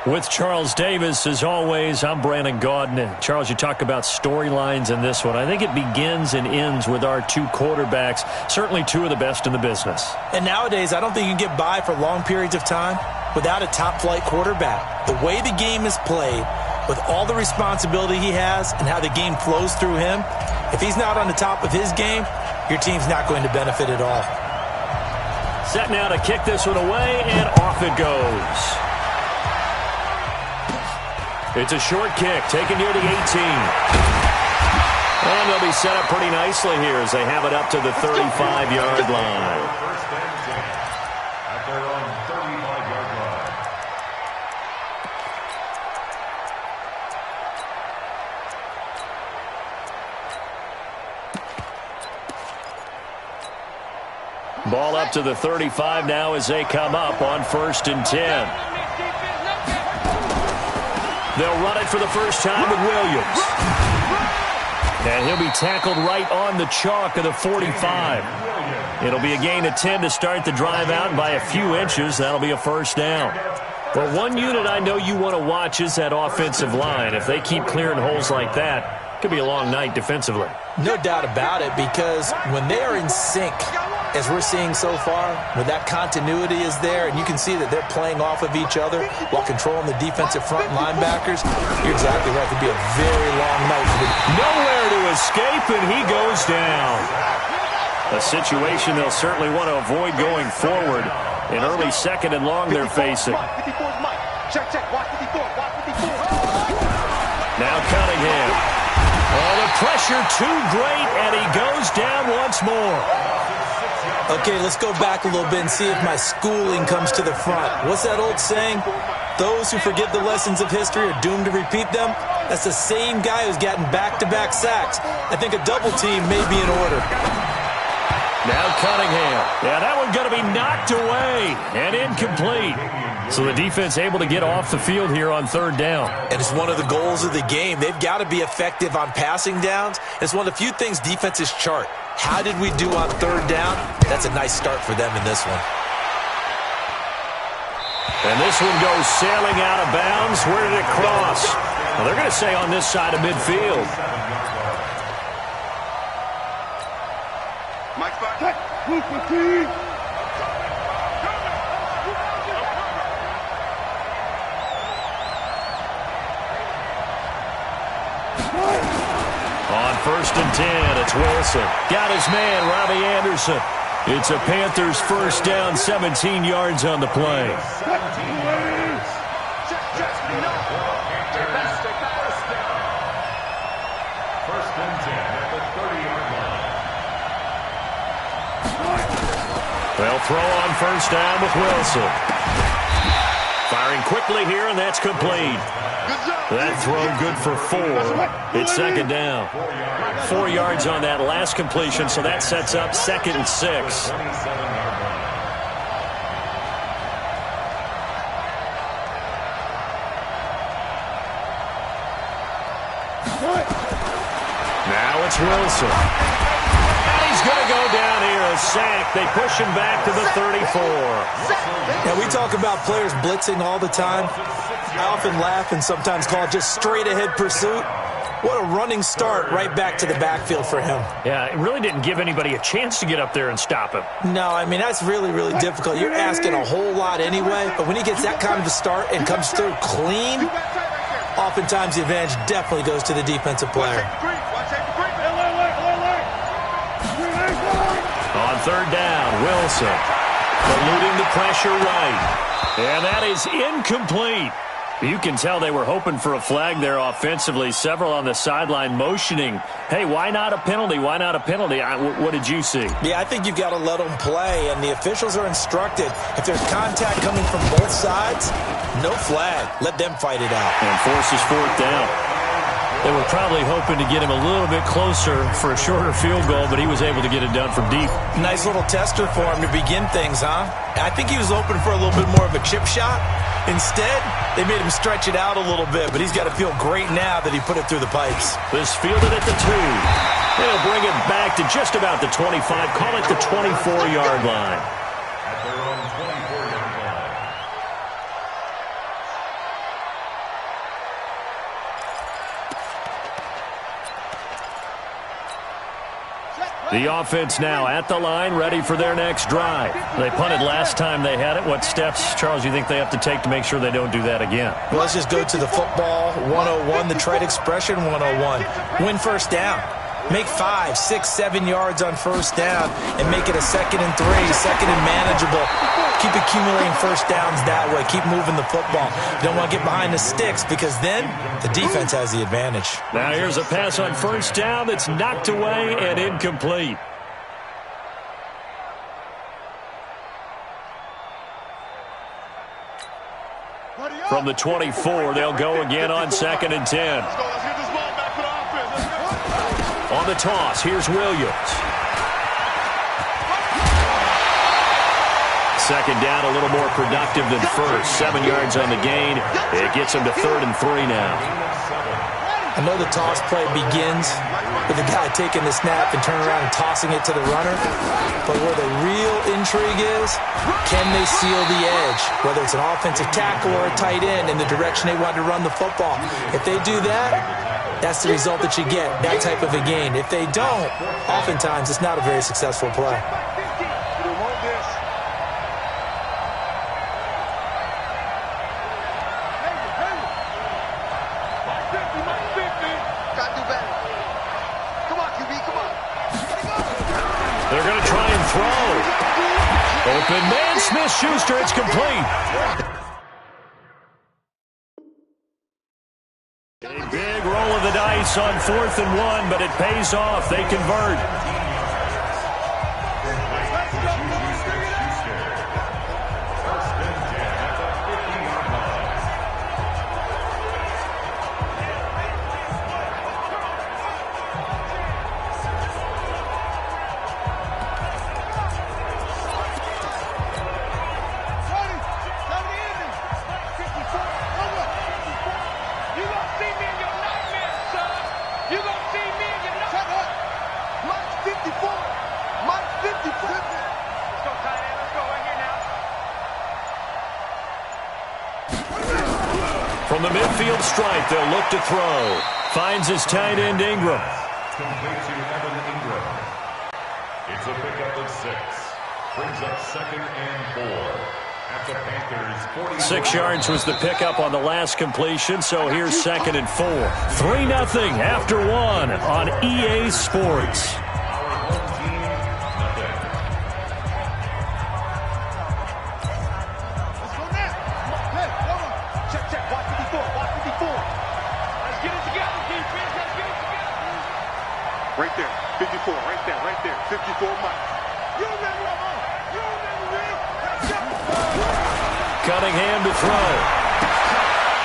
With Charles Davis, as always, I'm Brandon Gaudin. Charles, you talk about storylines in this one. I think it begins and ends with our two quarterbacks, certainly two of the best in the business. And nowadays, I don't think you can get by for long periods of time without a top-flight quarterback. The way the game is played, with all the responsibility he has and how the game flows through him, if he's not on the top of his game, your team's not going to benefit at all. Set now to kick this one away, and off it goes. It's a short kick, taken near the 18. And they'll be set up pretty nicely here as they have it up to the 35-yard line. At their own 35-yard line. Ball up to the 35 now as they come up on 1st and 10. They'll run it for the first time with Williams. And he'll be tackled right on the chalk of the 45. It'll be a gain of 10 to start the drive out, and by a few inches, that'll be a first down. Well, one unit I know you want to watch is that offensive line. If they keep clearing holes like that, it could be a long night defensively. No doubt about it, because when they are in sync, as we're seeing so far, when that continuity is there, and you can see that they're playing off of each other while controlling the defensive front linebackers, you're exactly right. It could be a very long night for them. Nowhere to escape, and he goes down. A situation they'll certainly want to avoid going forward. An early 2nd and long they're facing. Now Cunningham. Oh, the pressure too great, and he goes down once more. Okay, let's go back a little bit and see if my schooling comes to the front. What's that old saying? Those who forget the lessons of history are doomed to repeat them. That's the same guy who's gotten back-to-back sacks. I think a double team may be in order. Now Cunningham. Yeah, that one going to be knocked away and incomplete. So the defense able to get off the field here on 3rd down. And it's one of the goals of the game. They've got to be effective on passing downs. It's one of the few things defenses chart. How did we do on 3rd down? That's a nice start for them in this one. And this one goes sailing out of bounds. Where did it cross? Well, they're going to say on this side of midfield. On 1st and 10, it's Wilson. Got his man, Robbie Anderson. It's a Panthers first down, 17 yards on the play. They'll throw on 1st down with Wilson. Firing quickly here, and that's complete. That throw good for 4. It's 2nd down. 4 yards on that last completion, so that sets up 2nd and 6. Now it's Wilson. And he's going to go down here, a sack. They push him back to the 34. Now, we talk about players blitzing all the time. I often laugh and sometimes call it just straight-ahead pursuit. What a running start right back to the backfield for him. Yeah, it really didn't give anybody a chance to get up there and stop him. No, I mean, that's really, really difficult. You're asking a whole lot anyway, but when he gets that kind of a start and comes through clean, oftentimes the advantage definitely goes to the defensive player. On 3rd down, Wilson eluding the pressure right. And that is incomplete. You can tell they were hoping for a flag there offensively. Several on the sideline motioning, hey, why not a penalty? Why not a penalty? What did you see? Yeah, I think you've got to let them play, and the officials are instructed. If there's contact coming from both sides, no flag. Let them fight it out. And forces 4th down. They were probably hoping to get him a little bit closer for a shorter field goal, but he was able to get it done from deep. Nice little tester for him to begin things, huh? I think he was hoping for a little bit more of a chip shot. Instead, they made him stretch it out a little bit, but he's got to feel great now that he put it through the pipes. This fielded at the 2. They'll bring it back to just about the 25. Call it the 24-yard line. At their own 24-yard line. The offense now at the line, ready for their next drive. They punted last time they had it. What steps, Charles, you think they have to take to make sure they don't do that again? Well, let's just go to the football 101, the trade expression 101. Win first down. Make 5, 6, 7 yards on first down and make it a 2nd and 3, 2nd and manageable. Keep accumulating first downs that way. Keep moving the football. You don't want to get behind the sticks because then the defense has the advantage. Now here's a pass on first down that's knocked away and incomplete. From the 24, they'll go again on 2nd and 10. On the toss, here's Williams. Second down, a little more productive than first. 7 yards on the gain. It gets him to 3rd and 3 now. I know the toss play begins with the guy taking the snap and turning around and tossing it to the runner. But where the real intrigue is, can they seal the edge? Whether it's an offensive tackle or a tight end in the direction they want to run the football. If they do that, that's the result that you get, that type of a gain. If they don't, oftentimes it's not a very successful play. They're going to try and throw. Open man, Smith-Schuster, it's complete. A big roll of the dice on 4th and 1, but it pays off. They convert. From the midfield stripe, they'll look to throw. Finds his tight end, Ingram. Complete to Evan Ingram. It's a pickup of 6. Brings up 2nd and 4. At the Panthers, 40. 6 yards was the pickup on the last completion, so here's 2nd and 4. 3-0 after 1 on EA Sports. Right there, 54, right there, 54 Mike. You remember what I'm on. You remember me. Cunningham to throw.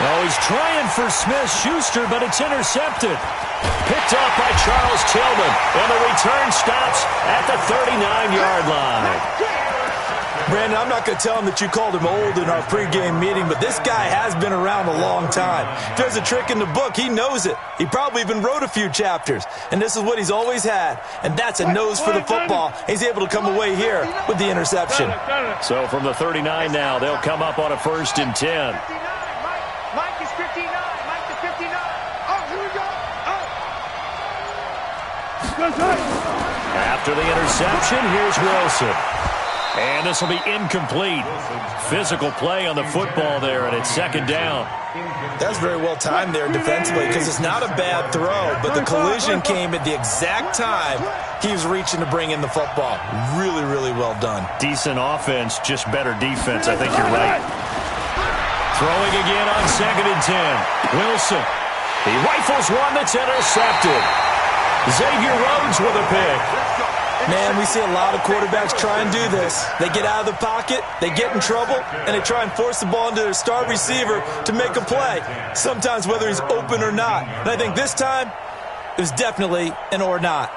Oh, he's trying for Smith-Schuster, but it's intercepted. Picked up by Charles Tillman, and the return stops at the 39-yard line. Brandon, I'm not going to tell him that you called him old in our pregame meeting, but this guy has been around a long time. If there's a trick in the book, he knows it. He probably even wrote a few chapters, and this is what he's always had, and that's a nose for the football. He's able to come away here with the interception. So from the 39 now, they'll come up on a 1st and 10. Mike is 59. Mike is 59. Oh, here we go. After the interception, here's Wilson. And this will be incomplete. Physical play on the football there, and it's 2nd down. That's very well timed there defensively because it's not a bad throw, but the collision came at the exact time he was reaching to bring in the football. Really, really well done. Decent offense, just better defense. I think you're right. Throwing again on 2nd and 10. Wilson. He rifles one that's intercepted. Xavier Rhodes with a pick. Man, we see a lot of quarterbacks try and do this. They get out of the pocket, they get in trouble, and they try and force the ball into their star receiver to make a play, sometimes whether he's open or not. And I think this time, it was definitely an or not.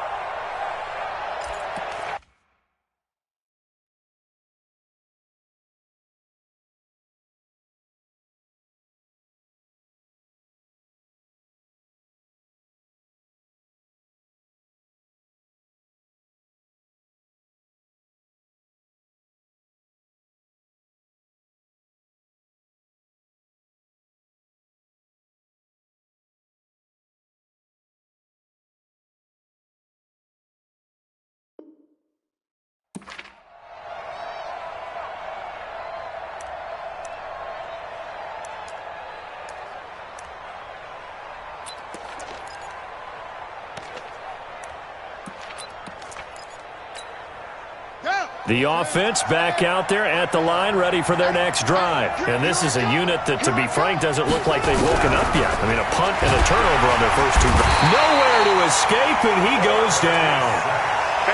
The offense back out there at the line, ready for their next drive. And this is a unit that, to be frank, doesn't look like they've woken up yet. I mean, a punt and a turnover on their first two. Nowhere to escape, and he goes down.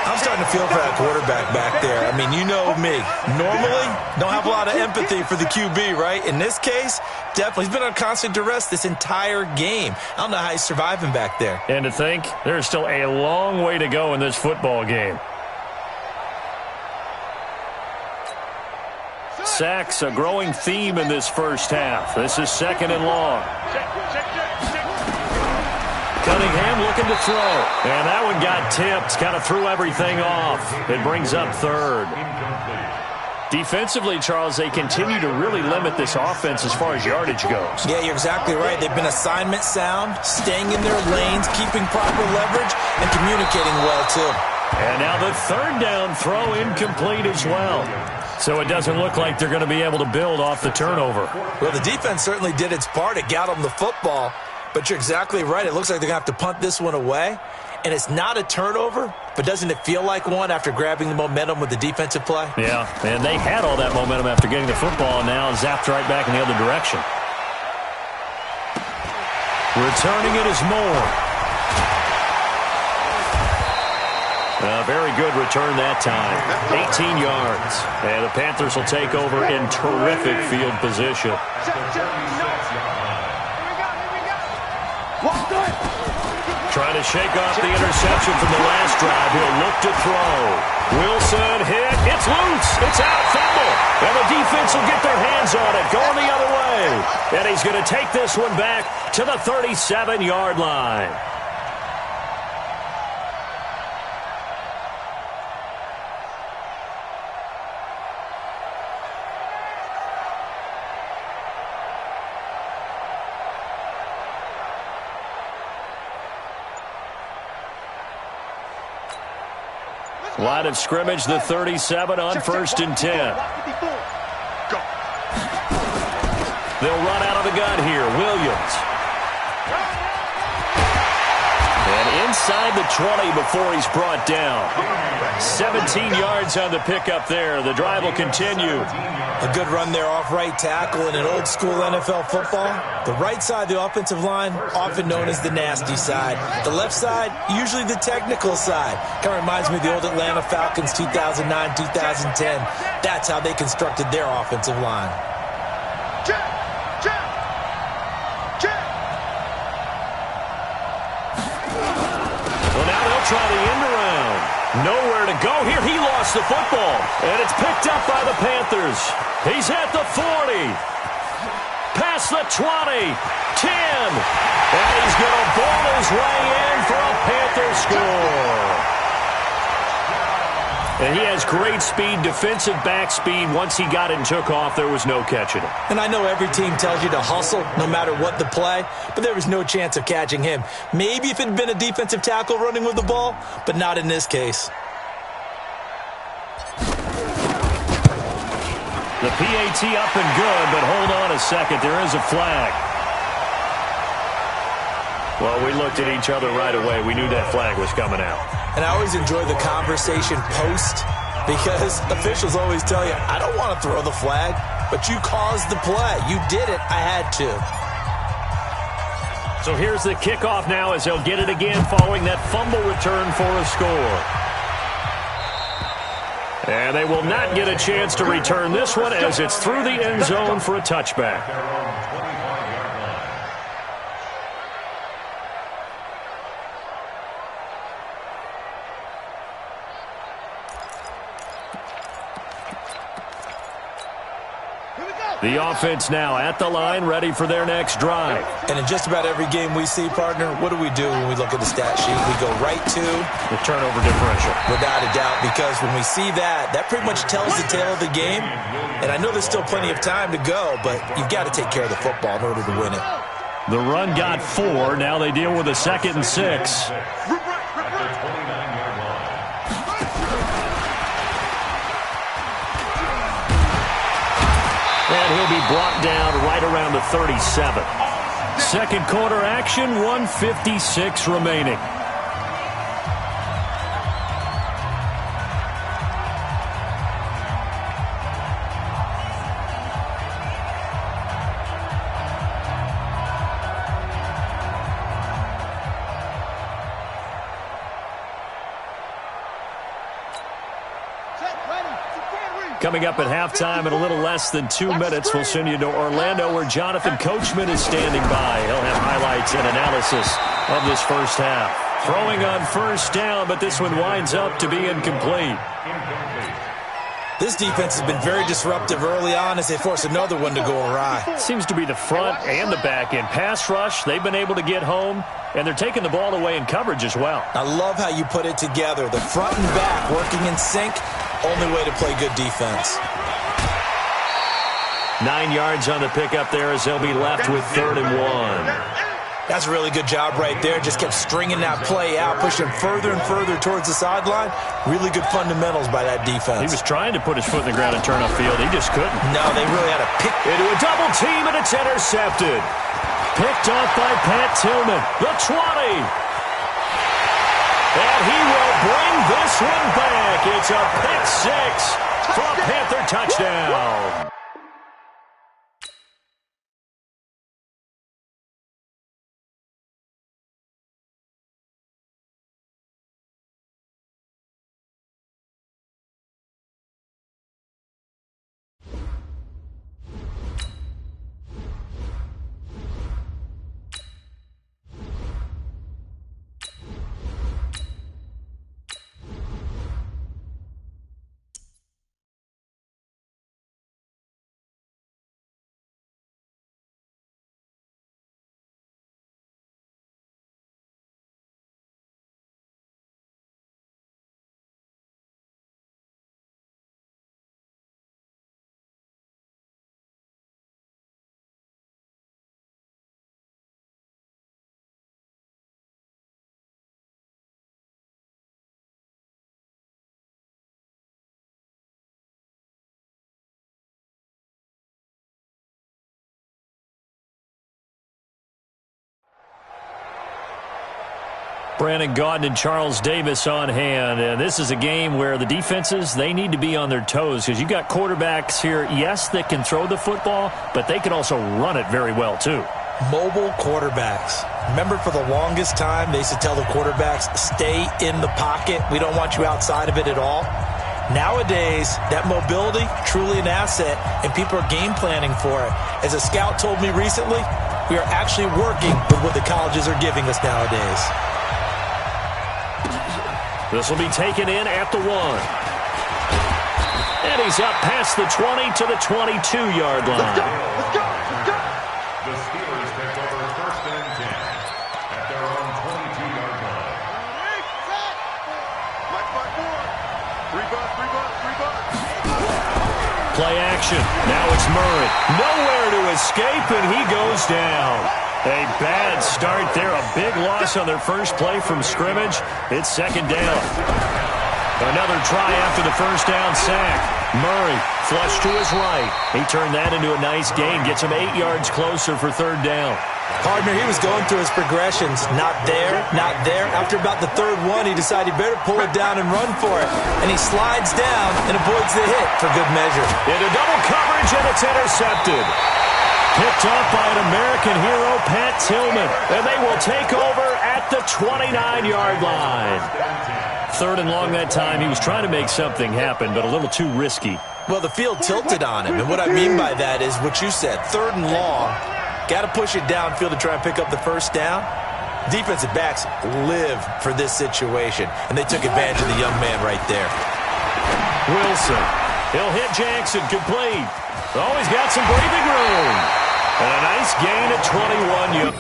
I'm starting to feel for that quarterback back there. I mean, you know me. Normally, don't have a lot of empathy for the QB, right? In this case, definitely. He's been on constant duress this entire game. I don't know how he's surviving back there. And to think, there's still a long way to go in this football game. Sacks, a growing theme in this first half. This is 2nd and long. Cunningham looking to throw. And that one got tipped. Kind of threw everything off. It brings up 3rd. Defensively, Charles, they continue to really limit this offense as far as yardage goes. Yeah, you're exactly right. They've been assignment sound, staying in their lanes, keeping proper leverage, and communicating well, too. And now the 3rd down throw incomplete as well. So it doesn't look like they're going to be able to build off the turnover. Well, the defense certainly did its part. It got them the football. But you're exactly right. It looks like they're going to have to punt this one away. And it's not a turnover, but doesn't it feel like one after grabbing the momentum with the defensive play? Yeah, and they had all that momentum after getting the football, and now zapped right back in the other direction. Returning it is Moore. A very good return that time. 18 yards. And the Panthers will take over in terrific field position. Trying to shake off the interception from the last drive. He'll look to throw. Wilson hit. It's loose. It's out. Fumble. And the defense will get their hands on it. Going the other way. And he's going to take this one back to the 37-yard line. Line of scrimmage, the 37 on 1st and 10. They'll run out of the gun here. Williams. And inside the 20 before he's brought down. 17 yards on the pickup there. The drive will continue. A good run there off right tackle in an old-school NFL football. The right side of the offensive line, often known as the nasty side. The left side, usually the technical side. Kind of reminds me of the old Atlanta Falcons 2009, 2010. That's how they constructed their offensive line. Well, now they'll try the end around. Nowhere to go here. He lost the football. And it's picked up by the Panthers. He's at the 40. Past the 20. 10. And he's going to ball his way in for a Panther score. And he has great speed, defensive back speed. Once he got it and took off, there was no catching him. And I know every team tells you to hustle no matter what the play, but there was no chance of catching him. Maybe if it had been a defensive tackle running with the ball, but not in this case. The PAT up and good, but hold on a second. There is a flag. Well, we looked at each other right away. We knew that flag was coming out. And I always enjoy the conversation post because officials always tell you, I don't want to throw the flag, but you caused the play. You did it. I had to. So here's the kickoff now as they'll get it again following that fumble return for a score. And they will not get a chance to return this one as it's through the end zone for a touchback. The offense now at the line, ready for their next drive. And in just about every game we see, partner, what do we do when we look at the stat sheet? We go right to the turnover differential. Without a doubt, because when we see that, that pretty much tells the tale of the game. And I know there's still plenty of time to go, but you've got to take care of the football in order to win it. The run got 4. Now they deal with a 2nd and 6. And he'll be brought down right around the 37. Second quarter action, 1:56 remaining. Coming up at halftime in a little less than 2 minutes, we'll send you to Orlando where Jonathan Coachman is standing by. He'll have highlights and analysis of this first half. Throwing on first down, but this one winds up to be incomplete. This defense has been very disruptive early on as they force another one to go awry. Seems to be the front and the back end. Pass rush, they've been able to get home, and they're taking the ball away in coverage as well. I love how you put it together. The front and back working in sync, only way to play good defense. 9 yards on the pickup there as they'll be left with 3rd and 1. That's a really good job right there. Just kept stringing that play out, pushing further and further towards the sideline. Really good fundamentals by that defense. He was trying to put his foot in the ground and turn upfield. He just couldn't. No, they really had to pick. Into a double team, and it's intercepted. Picked off by Pat Tillman. The 20. And he will bring this one back. It's a pick six for a Panther touchdown. Brandon Gaudin and Charles Davis on hand. And this is a game where the defenses, they need to be on their toes because you've got quarterbacks here, yes, that can throw the football, but they can also run it very well too. Mobile quarterbacks. Remember, for the longest time, they used to tell the quarterbacks, stay in the pocket. We don't want you outside of it at all. Nowadays, that mobility, truly an asset, and people are game planning for it. As a scout told me recently, we are actually working with what the colleges are giving us nowadays. This will be taken in at the 1. And he's up past the 20 to the 22-yard line. Let's go! The Steelers take over 1st and 10 at their own 22-yard line. Play action. Now it's Murray. Nowhere to escape, and he goes down. A bad start there. A big loss on their first play from scrimmage. It's 2nd down. Another try after the first down sack. Murray flush to his right. He turned that into a nice gain. Gets him 8 yards closer for 3rd down. Partner, he was going through his progressions. Not there, not there. After about the 3rd one, he decided he better pull it down and run for it. And he slides down and avoids the hit for good measure. Into double coverage, and it's intercepted. Picked off by an American hero, Pat Tillman. And they will take over at the 29-yard line. 3rd and long that time. He was trying to make something happen, but a little too risky. Well, the field tilted on him. And what I mean by that is what you said. 3rd and long. Got to push it downfield to try and pick up the first down. Defensive backs live for this situation. And they took advantage of the young man right there. Wilson. He'll hit Jackson. Complete. Oh, he's got some breathing room. And a nice gain at 21 yards.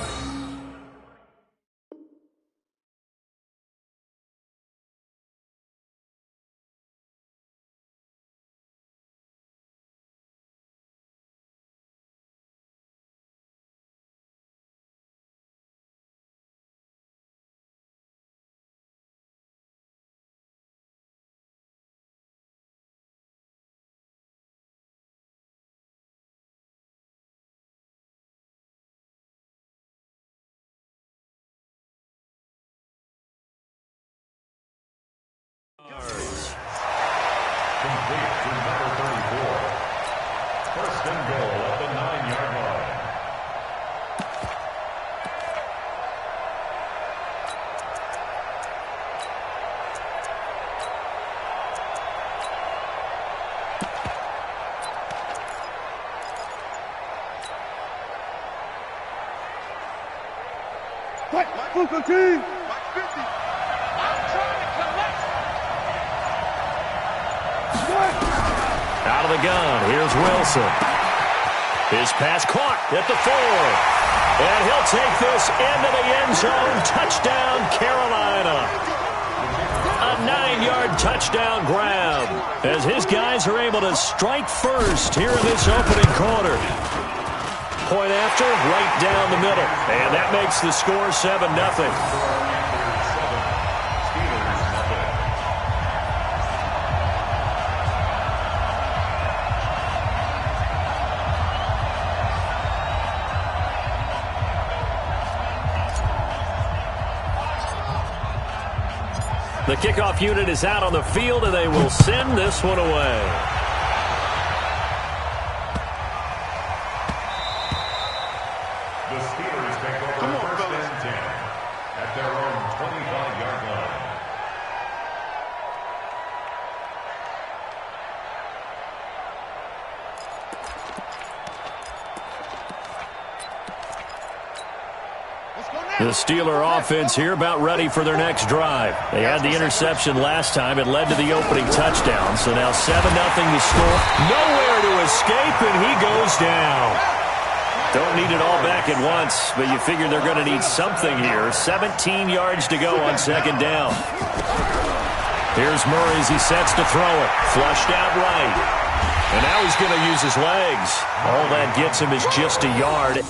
Fight, Mike 50. Mike 50. I'm trying to collect. Out of the gun, here's Wilson. His pass caught at the 4. And he'll take this into the end zone. Touchdown, Carolina. A 9-yard touchdown grab as his guys are able to strike first here in this opening quarter. Point after, right down the middle. And that makes the score 7-0. The kickoff unit is out on the field, and they will send this one away. The Steelers take over first and 10 at their own 25-yard line. The Steeler offense here about ready for their next drive. They had the interception last time. It led to the opening touchdown. So now 7-0 the score. Nowhere to escape, and he goes down. Don't need it all back at once, but you figure they're going to need something here. 17 yards to go on second down. Here's Murray as he sets to throw it. Flushed out right. And now he's going to use his legs. All that gets him is just a yard.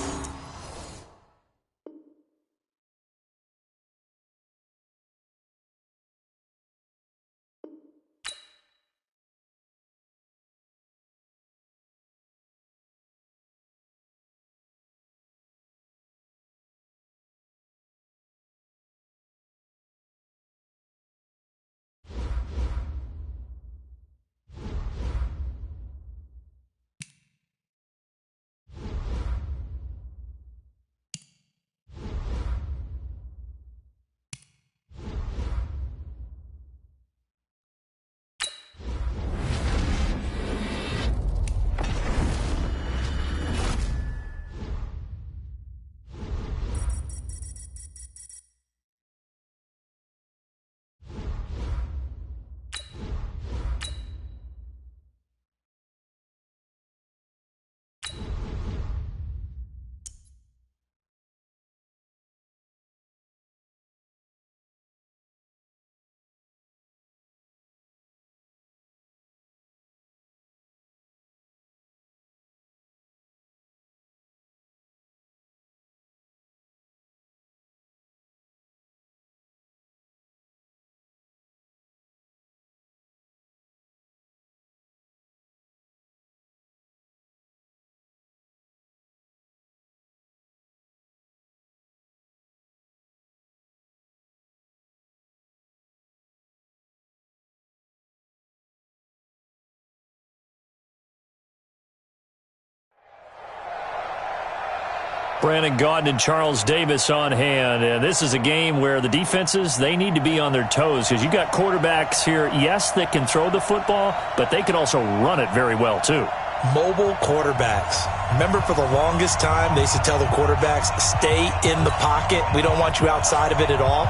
Brandon Gaudin and Charles Davis on hand. And this is a game where the defenses, they need to be on their toes because you've got quarterbacks here, yes, that can throw the football, but they can also run it very well, too. Mobile quarterbacks. Remember, for the longest time, they used to tell the quarterbacks, stay in the pocket. We don't want you outside of it at all.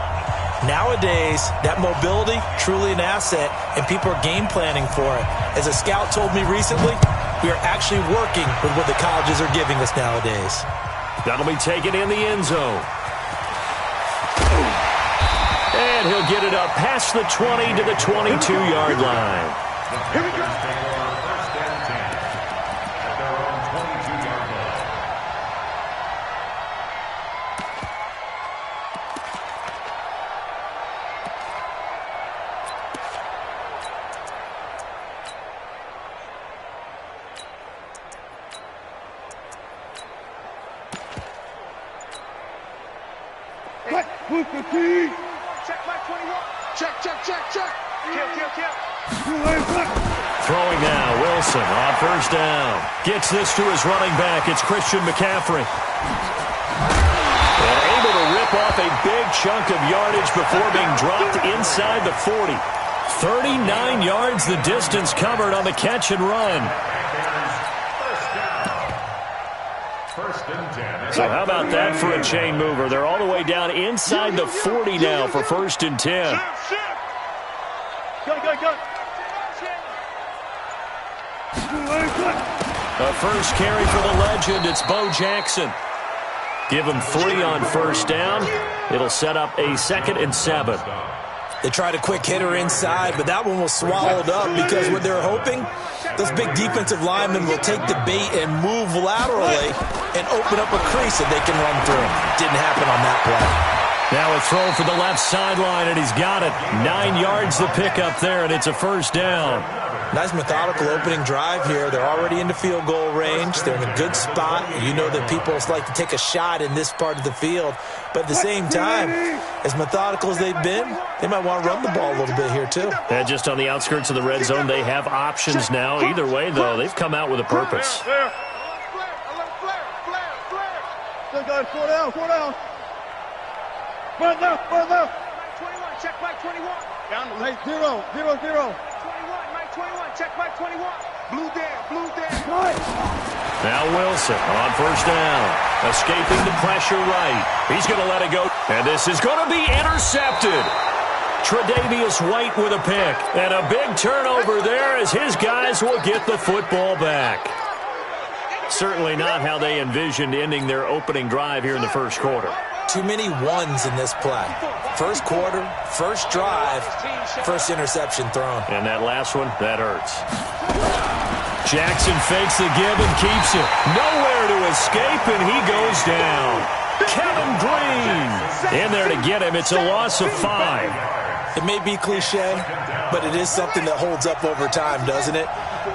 Nowadays, that mobility, truly an asset, and people are game planning for it. As a scout told me recently, we are actually working with what the colleges are giving us nowadays. That'll be taken in the end zone. And he'll get it up past the 20 to the 22-yard line. Here we go. First and 10 at their own 22-yard line. Check my 21. Check. Kill. Throwing now, Wilson on first down. Gets this to his running back. It's Christian McCaffrey. And able to rip off a big chunk of yardage before being dropped inside the 40. 39 yards the distance covered on the catch and run. First and 10. So how about that for a chain mover? They're all the way down inside the 40 now for first and 10. Go. A first carry for the legend. It's Bo Jackson. Give him 3 on first down. It'll set up a 2nd and 7. They tried a quick hitter inside, but that one was swallowed up because what they're hoping, those big defensive linemen will take the bait and move laterally and open up a crease that they can run through. Didn't happen on that play. Now a throw for the left sideline, and he's got it. 9 yards the pickup there, and it's a first down. Nice methodical opening drive here. They're already into field goal range. They're in a good spot. You know that people like to take a shot in this part of the field. But at the same time, as methodical as they've been, they might want to run the ball a little bit here too. And just on the outskirts of the red zone, they have options now. Either way, though, they've come out with a purpose. Flare. Good guys, 4 down. Run left. 21, check Mike 21. Down to late, 0. 21, Mike 21, check Mike 21. Blue down. Now Wilson on first down. Escaping the pressure right. He's going to let it go. And this is going to be intercepted. Tre'Davious White with a pick. And a big turnover there as his guys will get the football back. Certainly not how they envisioned ending their opening drive here in the first quarter. Too many ones in this play. First quarter, first drive, first interception thrown. And that last one, that hurts. Jackson fakes the give and keeps it. Nowhere to escape, and he goes down. Kevin Green in there to get him. It's a loss of 5. It may be cliche, but it is something that holds up over time, doesn't it?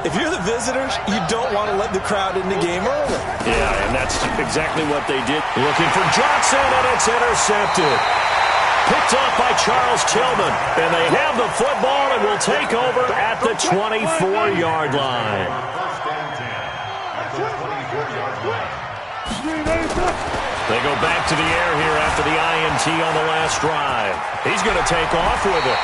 If you're the visitors, you don't want to let the crowd in the game early. Yeah, and that's exactly what they did. Looking for Johnson, and it's intercepted. Picked off by Charles Tillman, and they have the football and will take over at the 24-yard line. They go back to the air here after the INT on the last drive. He's going to take off with it.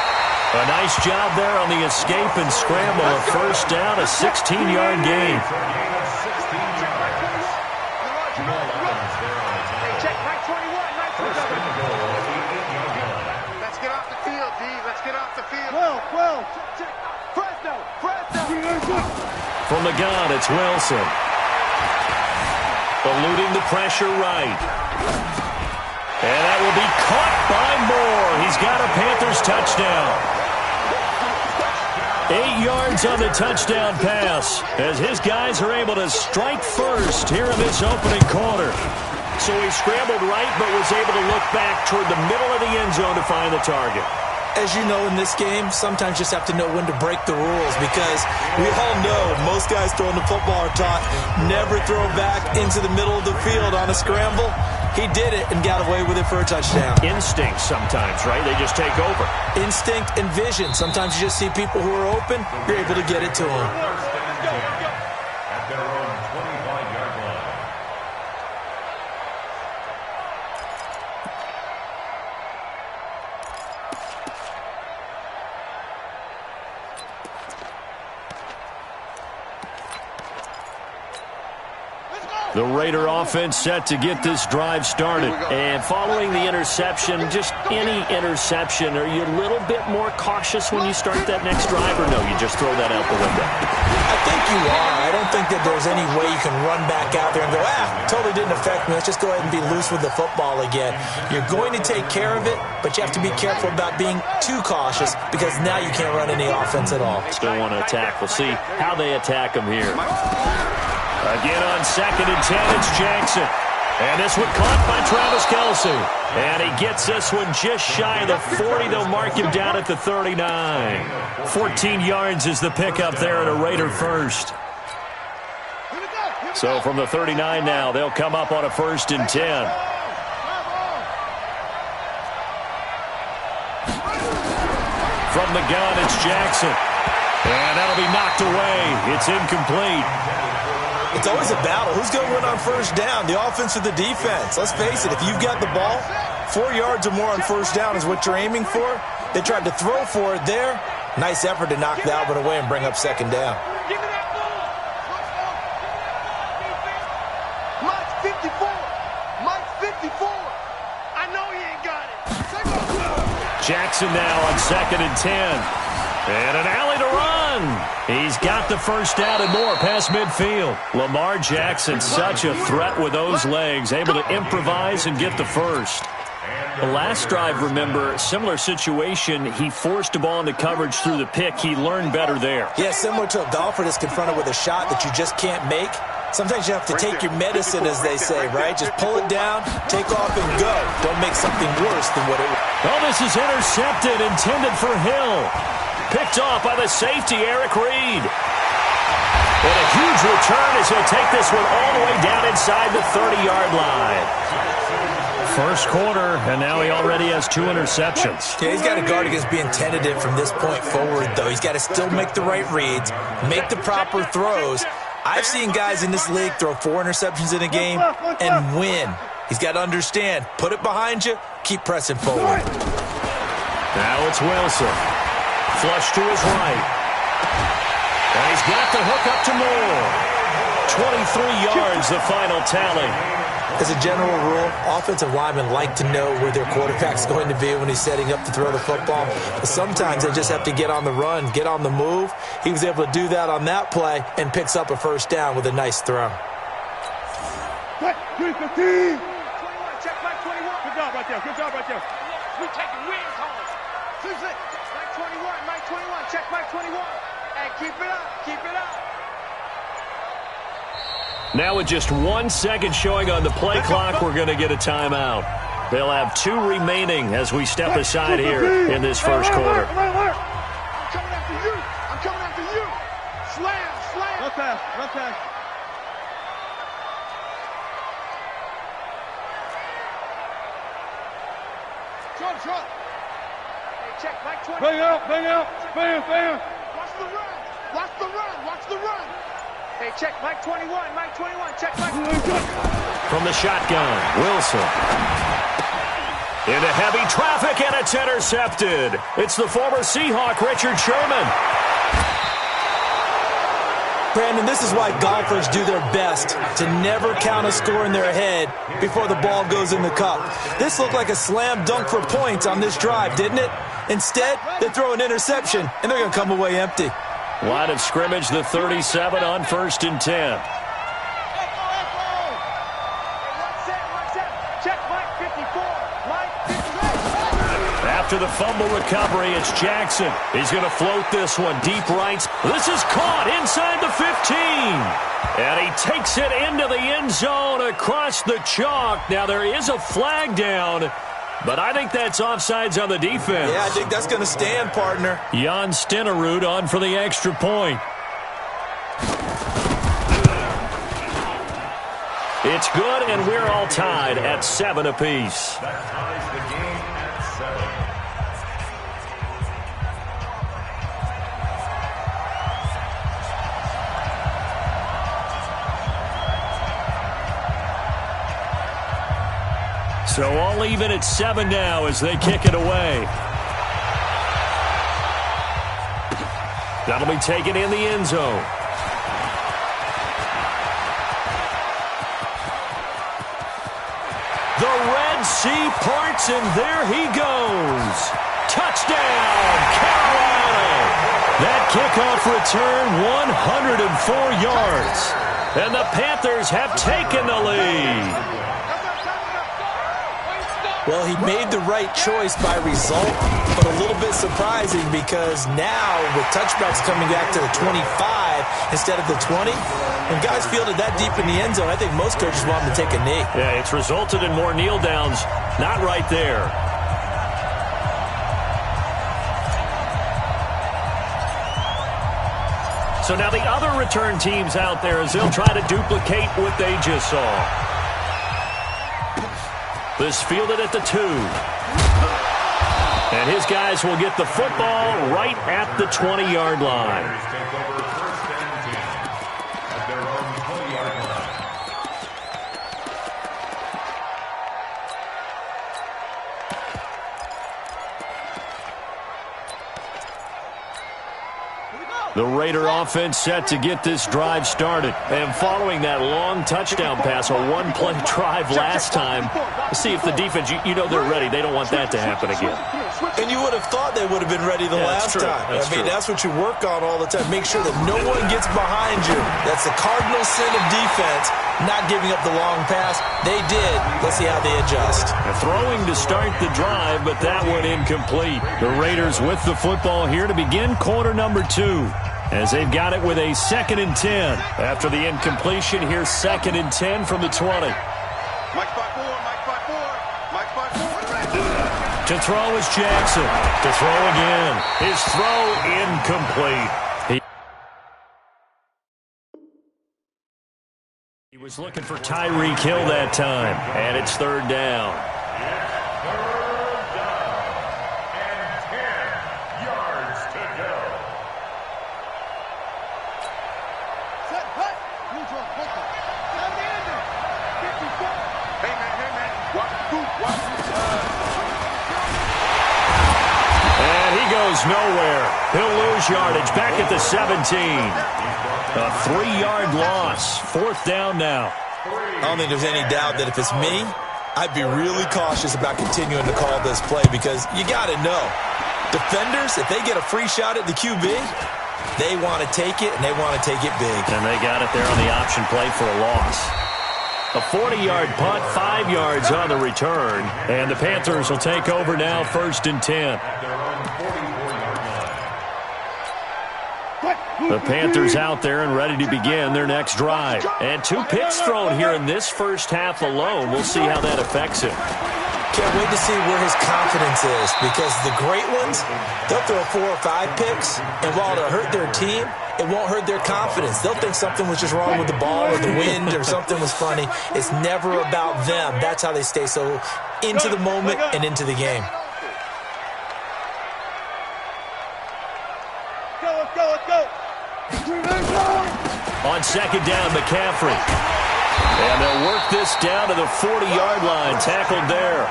A nice job there on the escape and scramble. A first down, a 16-yard gain. Check Mike 21, Mike 21. Let's get off the field, D. Let's get off the field. 12. Fresno. From the gun, it's Wilson. Eluding the pressure right. And that will be caught by Moore. He's got a Panthers touchdown. 8 yards on the touchdown pass as his guys are able to strike first here in this opening quarter. So he scrambled right but was able to look back toward the middle of the end zone to find the target. As you know, in this game, sometimes you just have to know when to break the rules because we all know most guys throwing the football are taught never throw back into the middle of the field on a scramble. He did it and got away with it for a touchdown. Instinct sometimes, right? They just take over. Instinct and vision. Sometimes you just see people who are open, you're able to get it to them. At their own 25-yard line. The Raider offense set to get this drive started. And following the interception, just any interception, are you a little bit more cautious when you start that next drive, or no, you just throw that out the window? I think you are. I don't think that there's any way you can run back out there and go, totally didn't affect me. Let's just go ahead and be loose with the football again. You're going to take care of it, but you have to be careful about being too cautious because now you can't run any offense at all. Still want to attack. We'll see how they attack him here. Again on 2nd and 10, it's Jackson. And this one caught by Travis Kelce. And he gets this one just shy of the 40. They'll mark him down at the 39. 14 yards is the pickup there at a Raider first. So from the 39 now, they'll come up on a 1st and 10. From the gun, it's Jackson. And that'll be knocked away. It's incomplete. It's always a battle. Who's going to win on first down, the offense or the defense? Let's face it, if you've got the ball, 4 yards or more on first down is what you're aiming for. They tried to throw for it there. Nice effort to knock that one away and bring up 2nd down. Give me that ball. March 50 Jackson now on 2nd and 10. And an alley to run. He's got the first down and more past midfield. Lamar Jackson, such a threat with those legs, able to improvise and get the first. The last drive, remember, similar situation. He forced a ball into coverage through the pick. He learned better there. Yeah, similar to a golfer that's confronted with a shot that you just can't make. Sometimes you have to take your medicine, as they say, right? Just pull it down, take off, and go. Don't make something worse than what it was. Oh, this is intercepted, intended for Hill. Picked off by the safety, Eric Reed. And a huge return as he'll take this one all the way down inside the 30-yard line. First quarter, and now he already has 2 interceptions. Yeah, he's got to guard against being tentative from this point forward, though. He's got to still make the right reads, make the proper throws. I've seen guys in this league throw 4 interceptions in a game and win. He's got to understand, put it behind you, keep pressing forward. Now it's Wilson. Flush to his right. And he's got the hook up to Moore. 23 yards, the final tally. As a general rule, offensive linemen like to know where their quarterback's going to be when he's setting up to throw the football. But sometimes they just have to get on the run, get on the move. He was able to do that on that play and picks up a first down with a nice throw. 21, check Mike 21. Good job right there. Good job right there. We taking wins home. 2-6. Mike 21, check Mike 21. And keep it up. Keep it up. Now with just 1 second showing on the play clock, we're going to get a timeout. They'll have 2 remaining as we step aside here in this first quarter. I'm coming after you. I'm coming after you. Slam. Run pass. Short. Hey, check Mike 20. Bang out. Bam. Watch the run. Hey, check Mike 21, check Mike 21. From the shotgun, Wilson. Into heavy traffic, and it's intercepted. It's the former Seahawk, Richard Sherman. Brandon, this is why golfers do their best to never count a score in their head before the ball goes in the cup. This looked like a slam dunk for points on this drive, didn't it? Instead, they throw an interception, and they're going to come away empty. Line of scrimmage, the 37 on 1st and 10. After the fumble recovery, it's Jackson. He's going to float this one deep right. This is caught inside the 15. And he takes it into the end zone across the chalk. Now there is a flag down, but I think that's offsides on the defense. Yeah, I think that's going to stand, partner. Jan Stenerud on for the extra point. It's good, and we're all tied at 7 apiece. That ties the game at 7. So all even at 7 now as they kick it away. That'll be taken in the end zone. The Red Sea parts, and there he goes. Touchdown, Carolina. That kickoff return, 104 yards. And the Panthers have taken the lead. Well, he made the right choice by result, but a little bit surprising because now with touchbacks coming back to the 25 instead of the 20, when guys fielded that deep in the end zone, I think most coaches want them to take a knee. Yeah, it's resulted in more kneel downs. Not right there. So now the other return teams out there as they'll try to duplicate what they just saw. This fielded at the 2. And his guys will get the football right at the 20-yard line. Take over 1st and 10 at their own 20-yard line. Here we go. The Raider offense set to get this drive started. And following that long touchdown pass, a one-play drive last time, see if the defense, you know they're ready. They don't want that to happen again. And you would have thought they would have been ready the last time. That's what you work on all the time. Make sure that no one gets behind you. That's the cardinal sin of defense, not giving up the long pass. They did. Let's see how they adjust. Throwing to start the drive, but that one incomplete. The Raiders with the football here to begin quarter number 2. As they've got it with a 2nd and 10. After the incompletion, here's 2nd and 10 from the 20. Mike 5-4, Mike 5-4, Mike 5-4. To throw is Jackson. To throw again. His throw incomplete. He was looking for Tyreek Hill that time. And it's 3rd down. Nowhere. He'll lose yardage back at the 17. A 3-yard loss. 4th down now. I don't think there's any doubt that if it's me, I'd be really cautious about continuing to call this play because you got to know. Defenders, if they get a free shot at the QB, they want to take it, and they want to take it big. And they got it there on the option play for a loss. A 40-yard punt, 5 yards on the return. And the Panthers will take over now, 1st and 10. The Panthers out there and ready to begin their next drive. And 2 picks thrown here in this first half alone. We'll see how that affects him. Can't wait to see where his confidence is because the great ones, they'll throw 4 or 5 picks, and while it'll hurt their team, it won't hurt their confidence. They'll think something was just wrong with the ball or the wind or something was funny. It's never about them. That's how they stay so into the moment and into the game. Let's go. On 2nd down, McCaffrey. And they'll work this down to the 40-yard line. Tackled there.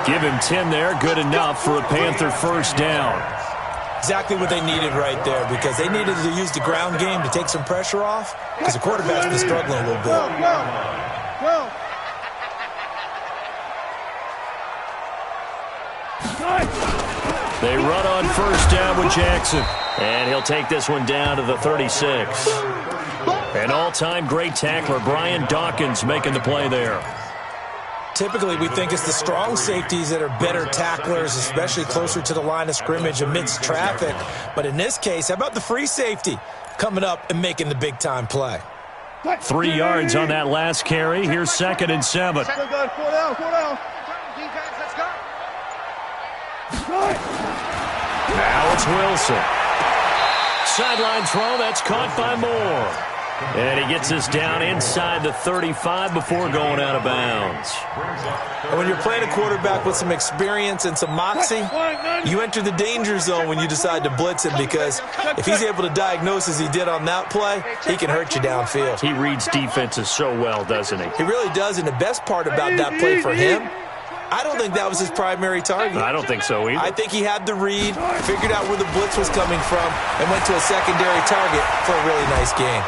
Give him 10 there. Good enough for a Panther 1st down. Exactly what they needed right there because they needed to use the ground game to take some pressure off because the quarterback's been struggling a little bit. They run on 1st down with Jackson. And he'll take this one down to the 36. An all-time great tackler, Brian Dawkins, making the play there. Typically, we think it's the strong safeties that are better tacklers, especially closer to the line of scrimmage amidst traffic. But in this case, how about the free safety coming up and making the big-time play? 3 yards on that last carry. Here's 2nd and 7. 4 down. Now it's Wilson. Sideline throw, that's caught by Moore. And he gets us down inside the 35 before going out of bounds. And when you're playing a quarterback with some experience and some moxie, you enter the danger zone when you decide to blitz him because if he's able to diagnose as he did on that play, he can hurt you downfield. He reads defenses so well, doesn't he? He really does, and the best part about that play for him, I don't think that was his primary target. I don't think so either. I think he had the read, figured out where the blitz was coming from, and went to a secondary target for a really nice game.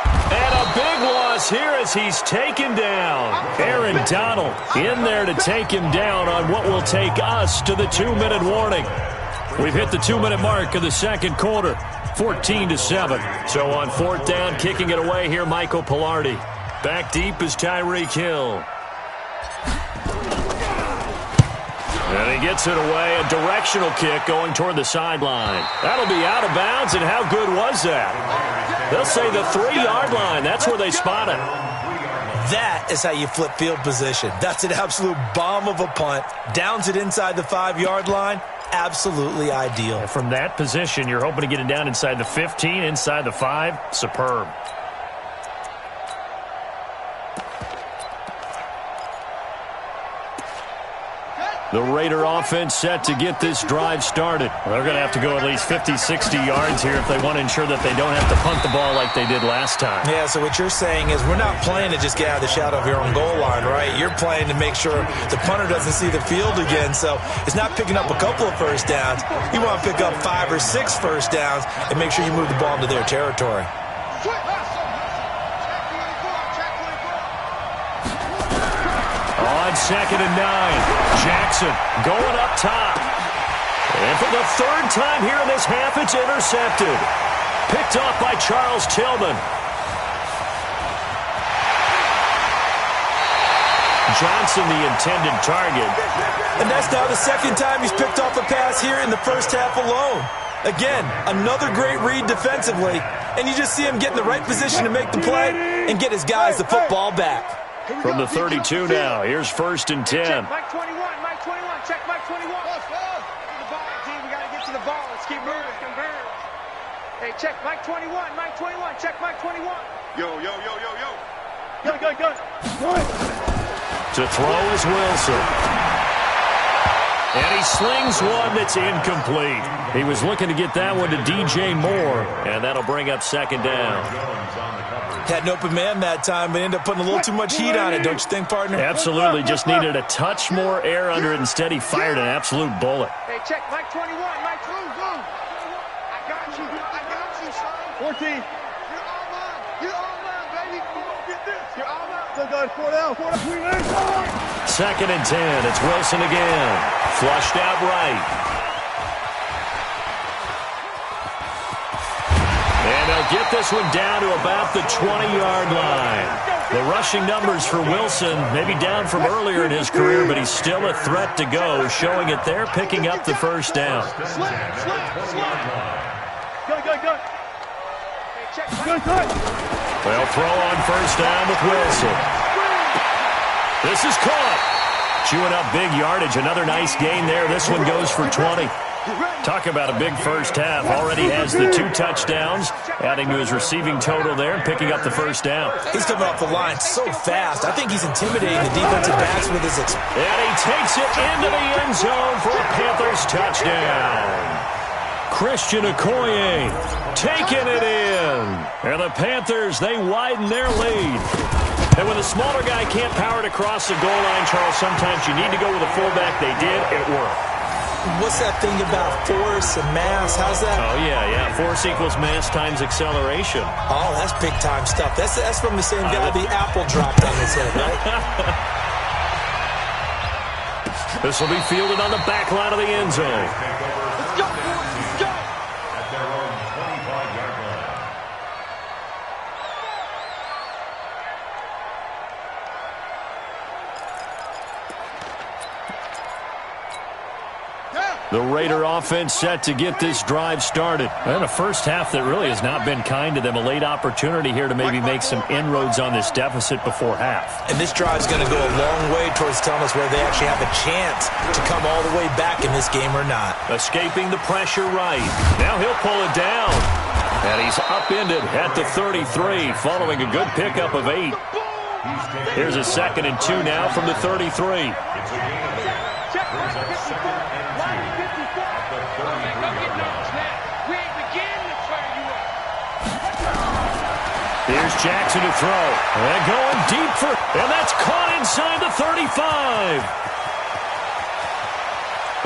And a big loss here as he's taken down. Aaron Donald in there to take him down on what will take us to the 2-minute warning. We've hit the 2-minute mark of the 2nd quarter, 14-7. So on 4th down, kicking it away here, Michael Pilardi. Back deep is Tyreek Hill. And he gets it away, a directional kick going toward the sideline. That'll be out of bounds, and how good was that? They'll say the 3-yard line. That's where they spot it. That is how you flip field position. That's an absolute bomb of a punt. Downs it inside the 5-yard line. Absolutely ideal. And from that position, you're hoping to get it down inside the 15, inside the 5. Superb. The Raider offense set to get this drive started. They're going to have to go at least 50, 60 yards here if they want to ensure that they don't have to punt the ball like they did last time. Yeah, so what you're saying is we're not playing to just get out of the shadow of your own goal line, right? You're playing to make sure the punter doesn't see the field again. So it's not picking up a couple of first downs. You want to pick up 5 or 6 first downs and make sure you move the ball into their territory. On 2nd and 9, Jackson going up top. And for the 3rd time here in this half, it's intercepted. Picked off by Charles Tillman. Johnson, the intended target. And that's now the 2nd time he's picked off a pass here in the first half alone. Again, another great read defensively, and you just see him get in the right position to make the play and get his guys the football back. From the 32 now, here's 1st and 10. Check Mike 21, Mike 21, check Mike 21. Get the ball, team, we got to get to the ball. Let's keep moving. Converge. Hey, check Mike 21, Mike 21, check Mike 21. Yo, yo, yo, yo, yo. Go. To throw is Wilson. And he slings one that's incomplete. He was looking to get that one to DJ Moore, and that'll bring up 2nd down. Had an open man that time, but ended up putting a little too much heat on it, don't you think, partner? Absolutely. Just needed a touch more air under it. Instead, he fired an absolute bullet. Hey, check Mike 21, Mike 21. I got you, son. 14. You're all mine, baby. Come on, get this. You're all mine. Look, guys, 4 down. 2nd and 10. It's Wilson again. Flushed out right. And they'll get this one down to about the 20-yard line. The rushing numbers for Wilson, maybe down from earlier in his career, but he's still a threat to go, showing it there, picking up the 1st down. Go. They'll throw on 1st down with Wilson. This is caught. Chewing up big yardage. Another nice gain there. This one goes for 20. Talk about a big first half. Already has the 2 touchdowns, adding to his receiving total there and picking up the 1st down. He's coming off the line so fast. I think he's intimidating the defensive backs with his And he takes it into the end zone for a Panthers touchdown. Christian Okoye taking it in. And the Panthers, they widen their lead. And when the smaller guy can't power it across the goal line, Charles, sometimes you need to go with a fullback. They did. It worked. What's that thing about force and mass? How's that? Oh, yeah. Force equals mass times acceleration. Oh, that's big-time stuff. That's from the same guy the apple dropped on his head, right? This will be fielded on the back line of the end zone. Let's go. At their own 25-yard line. The Raider offense set to get this drive started. And a first half that really has not been kind to them. A late opportunity here to maybe make some inroads on this deficit before half. And this drive's going to go a long way towards telling us whether they actually have a chance to come all the way back in this game or not. Escaping the pressure right. Now he'll pull it down. And he's upended at the 33 following a good pickup of 8. Here's a 2nd and 2 now from the 33. It's a gain of 10. Brings up 2nd and 2 at the 33-yard line. We ain't beginning to fire you up. Here's Jackson to throw. And going deep for... And that's caught inside the 35.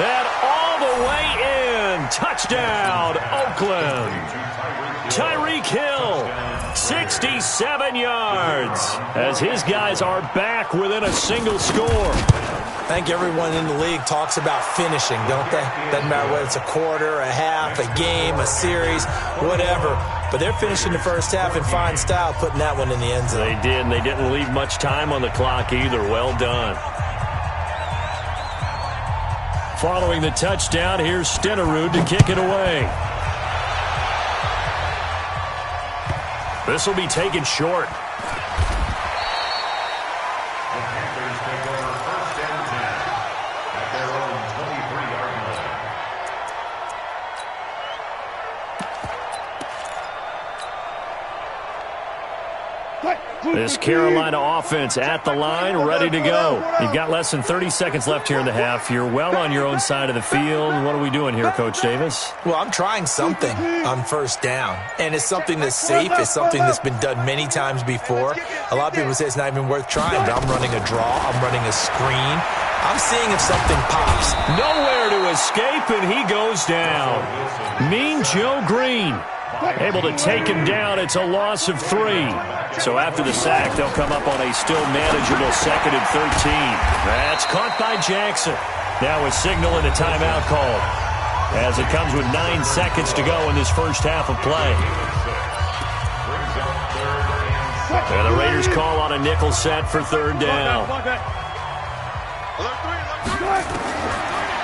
And all the way in. Touchdown, Oakland. Tyreek Hill, 67 yards, as his guys are back within a single score. I think everyone in the league talks about finishing, don't they? Doesn't matter whether it's a quarter, a half, a game, a series, whatever. But they're finishing the first half in fine style, putting that one in the end zone. They did, and they didn't leave much time on the clock either. Well done. Following the touchdown, here's Stenerud to kick it away. This will be taken short. The Panthers take over 1st and 10 at their own 23-yard line. Quick. This Carolina offense at the line, ready to go. You've got less than 30 seconds left here in the half. You're well on your own side of the field. What are we doing here, Coach Davis? Well, I'm trying something on first down, and it's something that's safe. It's something that's been done many times before. A lot of people say it's not even worth trying, but I'm running a draw. I'm running a screen. I'm seeing if something pops. Nowhere to escape, and he goes down. Mean Joe Green able to take him down. It's a loss of 3. So after the sack, they'll come up on a still manageable 2nd and 13. That's caught by Jackson. Now a signal and a timeout called as it comes with 9 seconds to go in this first half of play. And the Raiders call on a nickel set for 3rd down.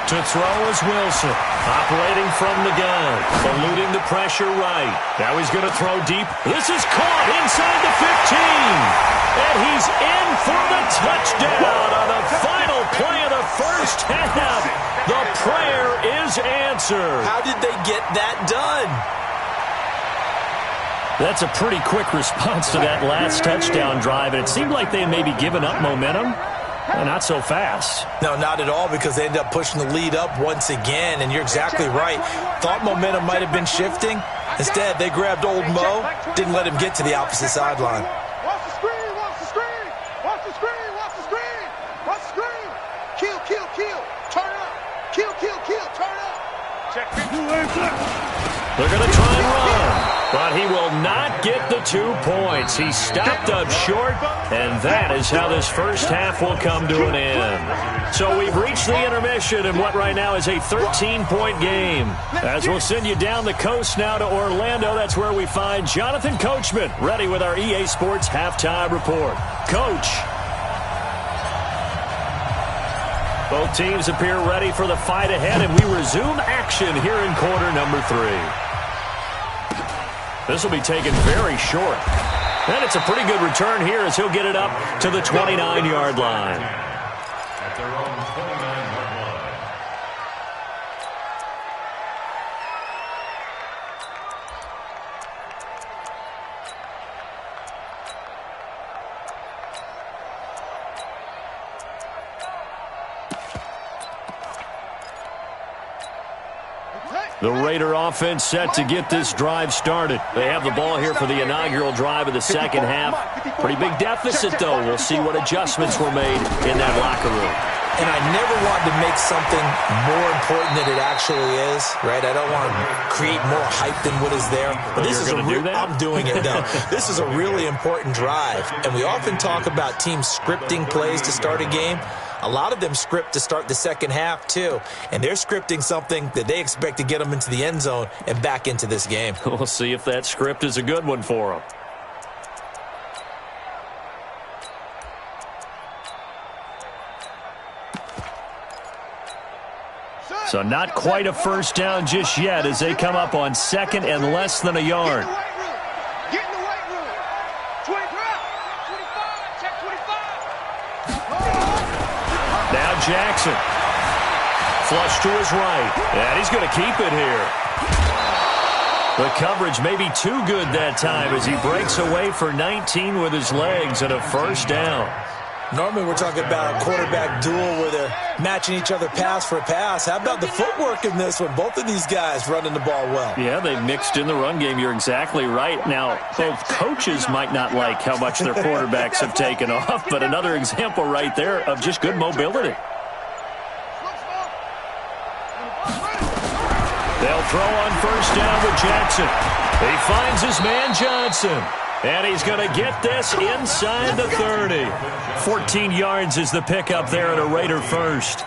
To throw is Wilson, operating from the gun, eluding the pressure right. Now he's going to throw deep. This is caught inside the 15. And he's in for the touchdown on the final play of the first half. The prayer is answered. How did they get that done? That's a pretty quick response to that last touchdown drive, and it seemed like they had maybe given up momentum. Not so fast. No, not at all, because they ended up pushing the lead up once again, and you're exactly right. Thought momentum might have been shifting. Instead, they grabbed old Mo, didn't let him get to the opposite sideline. Watch the screen, watch the screen, watch the screen, watch the screen, watch the screen. Kill, kill, kill, turn up. Kill, kill, kill, turn up. Check. They're going to try and run, but he will not get the 2 points. He stopped up short, and that is how this first half will come to an end. So we've reached the intermission in what right now is a 13-point game. As we'll send you down the coast now to Orlando, that's where we find Jonathan Coachman, ready with our EA Sports Halftime Report. Coach. Both teams appear ready for the fight ahead, and we resume action here in quarter number 3. This will be taken very short. And it's a pretty good return here as he'll get it up to the 29-yard line. At their own 29-yard line. The Raider offense set to get this drive started. They have the ball here for the inaugural drive of the second half. Pretty big deficit, though. We'll see what adjustments were made in that locker room. And I never want to make something more important than it actually is, right? I don't want to create more hype than what is there. But this is I'm doing it now. This is a really important drive. And we often talk about teams scripting plays to start a game. A lot of them script to start the second half, too. And they're scripting something that they expect to get them into the end zone and back into this game. We'll see if that script is a good one for them. So not quite a first down just yet as they come up on 2nd and less than a yard. Get in the weight room. 25, 25, check 25. Now Jackson. Flush to his right. And he's going to keep it here. The coverage may be too good that time as he breaks away for 19 with his legs and a first down. Normally we're talking about a quarterback duel where they're matching each other pass for pass. How about the footwork in this one? Both of these guys running the ball well. Yeah, they mixed in the run game. You're exactly right. Now, both coaches might not like how much their quarterbacks have taken off, but another example right there of just good mobility. They'll throw on first down with Jackson. He finds his man Johnson. And he's going to get this inside the 30. 14 yards is the pickup there at a Raider first.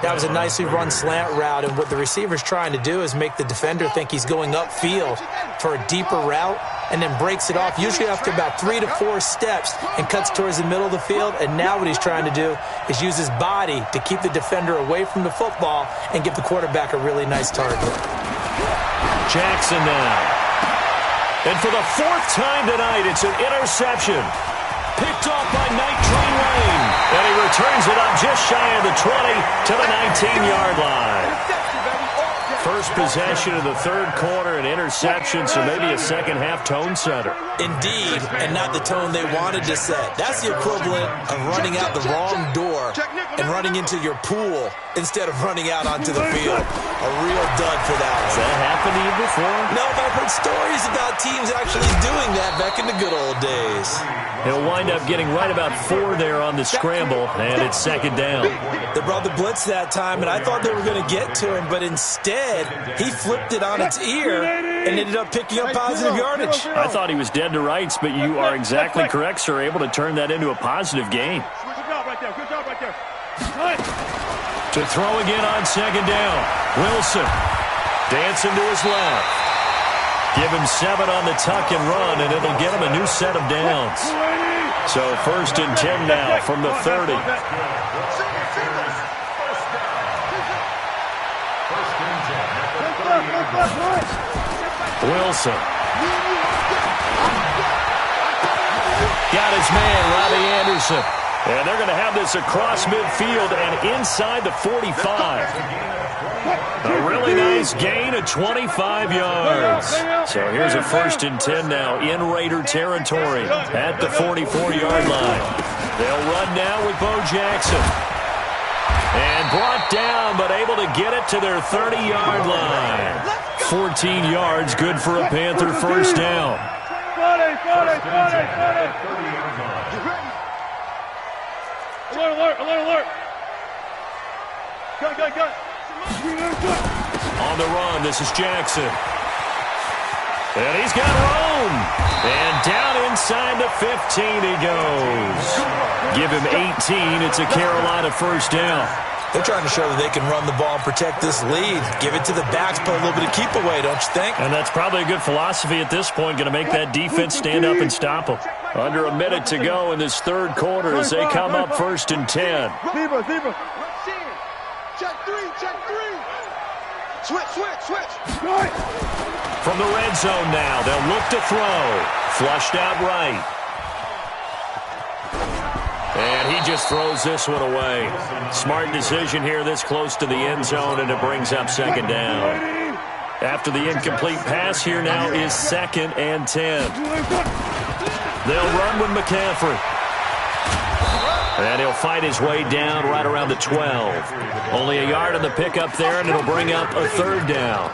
That was a nicely run slant route, and what the receiver's trying to do is make the defender think he's going upfield for a deeper route and then breaks it off, usually after about 3 to 4 steps, and cuts towards the middle of the field. And now what he's trying to do is use his body to keep the defender away from the football and give the quarterback a really nice target. Jackson now. And for the 4th time tonight, it's an interception. Picked off by Night Train Lane. And he returns it up just shy of the 20 to the 19-yard line. First possession of the third quarter, an interception, so maybe a second-half tone setter. Indeed, and not the tone they wanted to set. That's the equivalent of running out the wrong door and running into your pool instead of running out onto the field. A real dud for that one. Has that happened to you before? No, but I've heard stories about teams actually doing that back in the good old days. He'll wind up getting right about 4 there on the scramble, and it's second down. They brought the blitz that time, and I thought they were going to get to him, but instead, he flipped it on its ear and ended up picking up positive yardage. I thought he was dead to rights, but you are exactly correct, sir, able to turn that into a positive gain. Good job right there. Good job right there. To throw again on second down. Wilson dancing to his left. Give him 7 on the tuck and run, and it'll get him a new set of downs. So first and 10 now from the 30. Wilson. Got his man, Robbie Anderson. And they're going to have this across midfield and inside the 45. A really nice gain of 25 yards. So here's a first and 10 now in Raider territory at the 44-yard line. They'll run now with Bo Jackson. And brought down, but able to get it to their 30-yard line. 14 yards, good for a Panther first down. Alert. Gun. On the run, this is Jackson. And he's got room. And down inside the 15 he goes. Give him 18. It's a Carolina first down. They're trying to show that they can run the ball and protect this lead. Give it to the backs, put a little bit of keep away, don't you think? And that's probably a good philosophy at this point. Going to make that defense stand up and stop them. Under a minute to go in this third quarter as they come up first and 10. Zebra. Check three. Switch. From the red zone now, they'll look to throw. Flushed out right. And he just throws this one away. Smart decision here this close to the end zone, and it brings up second down. After the incomplete pass, here now is second and 10. They'll run with McCaffrey. And he'll fight his way down right around the 12. Only a yard on the pickup there, and it'll bring up a third down.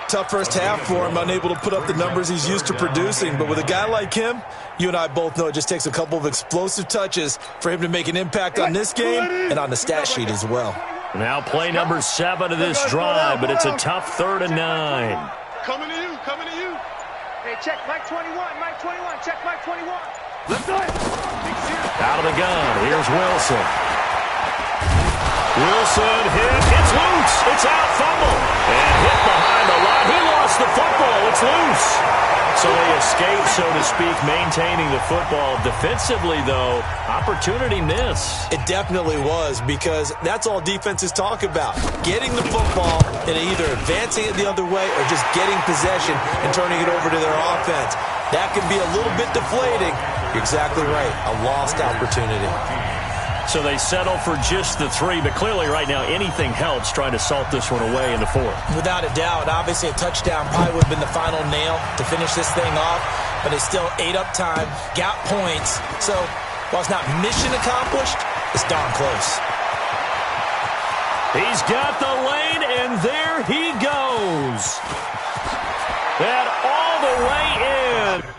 Tough first half for him, unable to put up the numbers he's used to producing. But with a guy like him, you and I both know it just takes a couple of explosive touches for him to make an impact on this game and on the stat sheet as well. Now play number 7 of this drive, but it's a tough 3rd and 9. Coming to you. Hey, check Mike 21. Check Mike 21. Left side. Out of the gun, here's Wilson. Wilson hit, it's loose, it's out, fumble, and hit behind the line. He lost the football, it's loose. So they escape, so to speak, maintaining the football. Defensively, though, opportunity miss. It definitely was, because that's all defenses talk about. Getting the football and either advancing it the other way or just getting possession and turning it over to their offense. That can be a little bit deflating. You're exactly right, a lost opportunity. So they settle for just the 3, but clearly right now anything helps trying to salt this one away in the 4th. Without a doubt, obviously a touchdown probably would have been the final nail to finish this thing off, but it's still ate up time, got points. So while it's not mission accomplished, it's darn close. He's got the lane, and there he goes. And all the way in.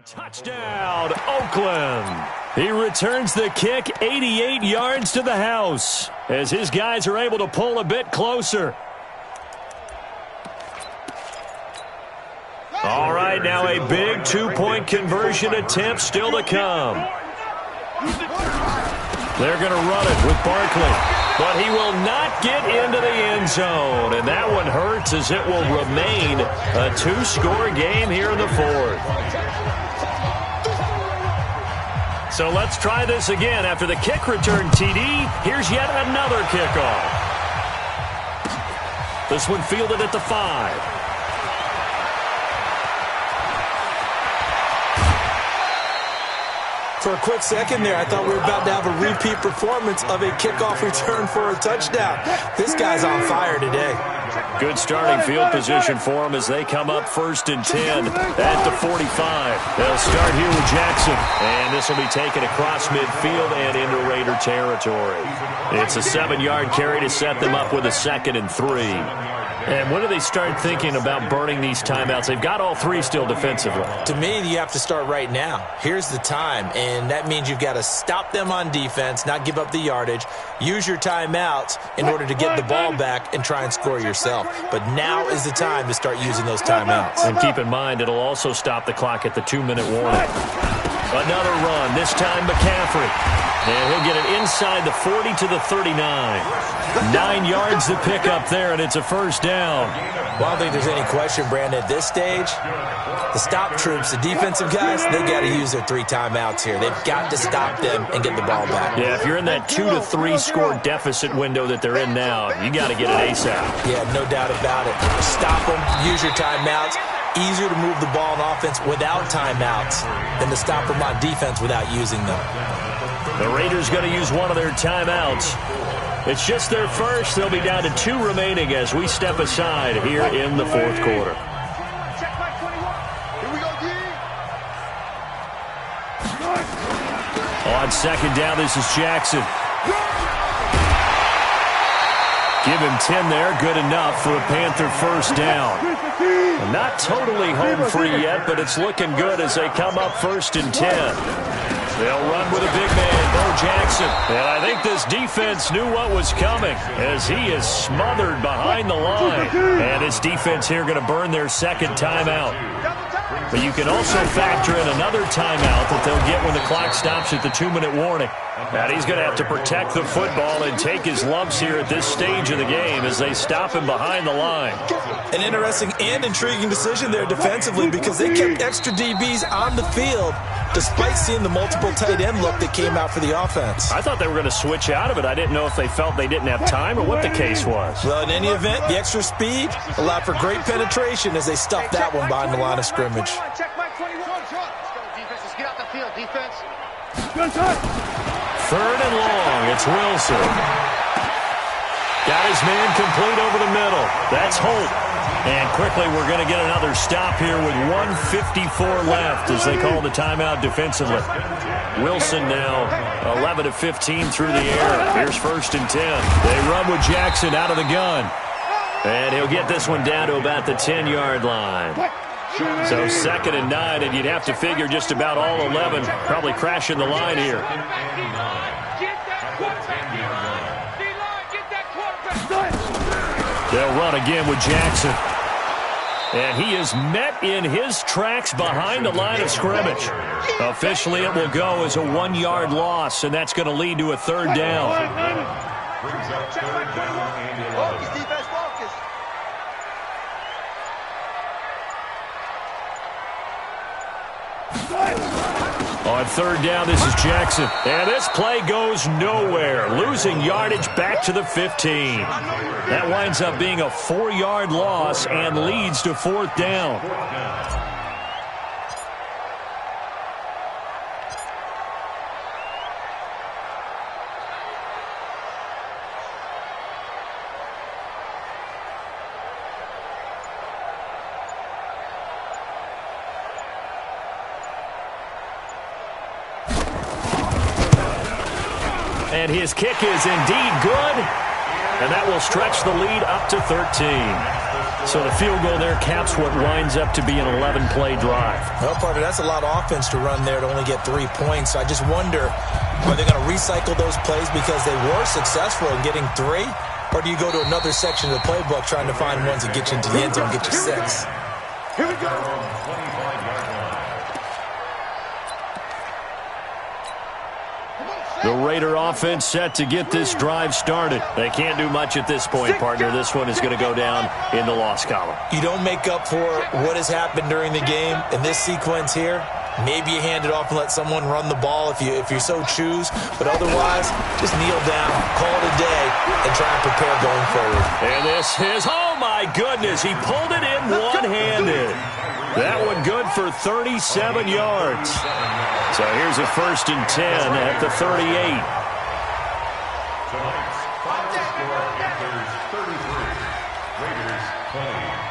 Touchdown, Oakland. He returns the kick 88 yards to the house as his guys are able to pull a bit closer. All right, now a big two-point conversion attempt still to come. They're going to run it with Barkley, but he will not get into the end zone, and that one hurts as it will remain a two-score game here in the fourth. So let's try this again. After the kick return TD, here's yet another kickoff. This one fielded at the 5. For a quick second there, I thought we were about to have a repeat performance of a kickoff return for a touchdown. This guy's on fire today. Good starting field position for him as they come up 1st and 10 at the 45. They'll start here with Jackson, and this will be taken across midfield and into Raider territory. It's a 7-yard carry to set them up with a 2nd and 3. And when do they start thinking about burning these timeouts? They've got all 3 still defensively. To me, you have to start right now. Here's the time, and that means you've got to stop them on defense, not give up the yardage, use your timeouts in order to get the ball back and try and score yourself. But now is the time to start using those timeouts. And keep in mind, it'll also stop the clock at the 2-minute warning. Another run, this time McCaffrey. And he'll get it inside the 40 to the 39. 9 yards to pick up there, and it's a first down. Well, I don't think there's any question, Brandon, at this stage, the stop troops, the defensive guys, they got to use their 3 timeouts here. They've got to stop them and get the ball back. Yeah, if you're in that 2 to 3 score deficit window that they're in now, you got to get it ASAP. Yeah, no doubt about it. Stop them, use your timeouts. Easier to move the ball on offense without timeouts than to stop them on defense without using them. The Raiders going to use one of their timeouts. It's just their first. They'll be down to 2 remaining as we step aside here in the fourth quarter. On 2nd down, this is Jackson. Give him 10 there. Good enough for a Panther first down. Not totally home free yet, but it's looking good as they come up 1st and 10. They'll run with a big man, Bo Jackson. And I think this defense knew what was coming as he is smothered behind the line. And this defense here going to burn their 2nd timeout. But you can also factor in another timeout that they'll get when the clock stops at the 2-minute warning. And he's going to have to protect the football and take his lumps here at this stage of the game as they stop him behind the line. An interesting and intriguing decision there defensively because they kept extra DBs on the field despite seeing the multiple tight end look that came out for the offense. I thought they were going to switch out of it. I didn't know if they felt they didn't have time or what the case was. Well, in any event, the extra speed allowed for great penetration as they stuffed that one behind the line of scrimmage. Check Mike 21. Let's go, defense. Let's get out the field, defense. 3rd and long. It's Wilson. Got his man complete over the middle. That's Holt. And quickly we're going to get another stop here with 1:54 left as they call the timeout defensively. Wilson now 11 of 15 through the air. Here's 1st and 10. They run with Jackson out of the gun. And he'll get this one down to about the 10-yard line. So 2nd and 9, and you'd have to figure just about all 11 probably crashing the line here. They'll run again with Jackson. And he is met in his tracks behind the line of scrimmage. Officially, it will go as a 1-yard loss, and that's going to lead to a 3rd down. Brings up 3rd down and 11. On 3rd down, this is Jackson. And this play goes nowhere. Losing yardage back to the 15. That winds up being a 4-yard loss and leads to 4th down. And his kick is indeed good. And that will stretch the lead up to 13. So the field goal there caps what winds up to be an 11-play drive. Well, partner, that's a lot of offense to run there to only get 3 points. So I just wonder, are they going to recycle those plays because they were successful in getting 3? Or do you go to another section of the playbook trying to find ones that get you into the end zone and get you 6? Here we go. The Raider offense set to get this drive started. They can't do much at this point, partner. This one is going to go down in the loss column. You don't make up for what has happened during the game in this sequence here. Maybe you hand it off and let someone run the ball if you so choose. But otherwise, just kneel down, call it a day, and try and prepare going forward. And this is, oh my goodness, he pulled it in one-handed. That one good for 37 yards. So here's a 1st and 10 at the 38. Tonight's final score, Panthers 33, Raiders 20.